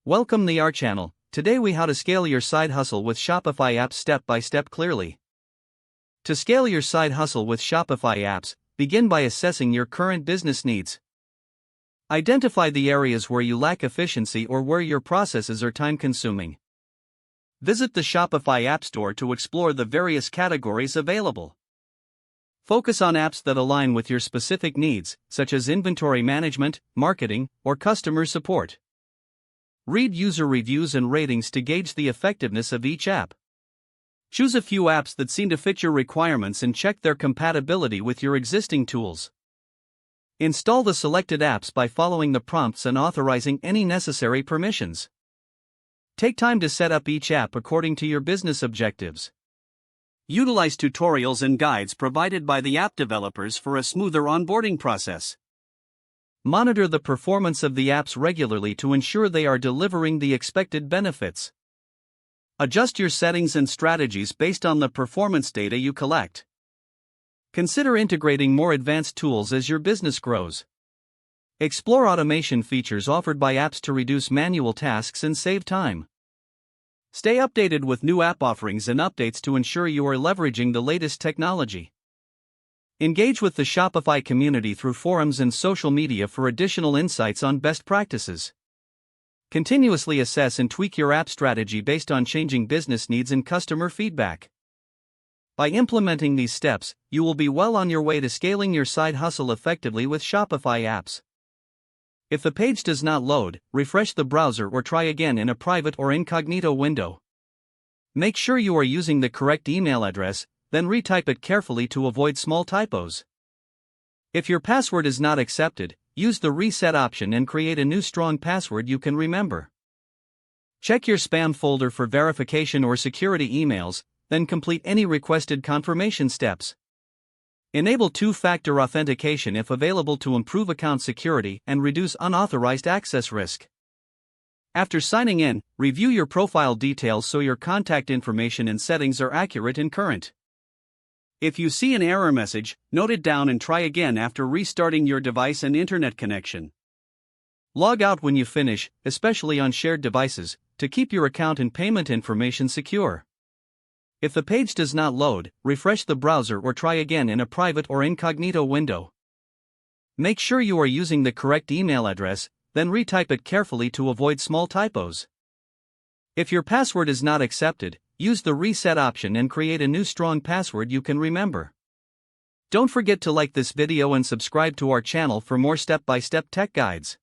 Welcome to our channel. Today we how to scale your side hustle with Shopify apps step by step clearly. To scale your side hustle with Shopify apps, begin by assessing your current business needs. Identify the areas where you lack efficiency or where your processes are time consuming. Visit the Shopify App Store to explore the various categories available. Focus on apps that align with your specific needs, such as inventory management, marketing, or customer support. Read user reviews and ratings to gauge the effectiveness of each app. Choose a few apps that seem to fit your requirements and check their compatibility with your existing tools. Install the selected apps by following the prompts and authorizing any necessary permissions. Take time to set up each app according to your business objectives. Utilize tutorials and guides provided by the app developers for a smoother onboarding process. Monitor the performance of the apps regularly to ensure they are delivering the expected benefits. Adjust your settings and strategies based on the performance data you collect. Consider integrating more advanced tools as your business grows. Explore automation features offered by apps to reduce manual tasks and save time. Stay updated with new app offerings and updates to ensure you are leveraging the latest technology. Engage with the Shopify community through forums and social media for additional insights on best practices. Continuously assess and tweak your app strategy based on changing business needs and customer feedback. By implementing these steps, you will be well on your way to scaling your side hustle effectively with Shopify apps. If the page does not load, refresh the browser or try again in a private or incognito window. Make sure you are using the correct email address, then retype it carefully to avoid small typos. If your password is not accepted, use the reset option and create a new strong password you can remember. Check your spam folder for verification or security emails, then complete any requested confirmation steps. Enable two-factor authentication if available to improve account security and reduce unauthorized access risk. After signing in, review your profile details so your contact information and settings are accurate and current. If you see an error message, note it down and try again after restarting your device and internet connection. Log out when you finish, especially on shared devices, to keep your account and payment information secure. If the page does not load, refresh the browser or try again in a private or incognito window. Make sure you are using the correct email address, then retype it carefully to avoid small typos. If your password is not accepted, use the reset option and create a new strong password you can remember. Don't forget to like this video and subscribe to our channel for more step-by-step tech guides.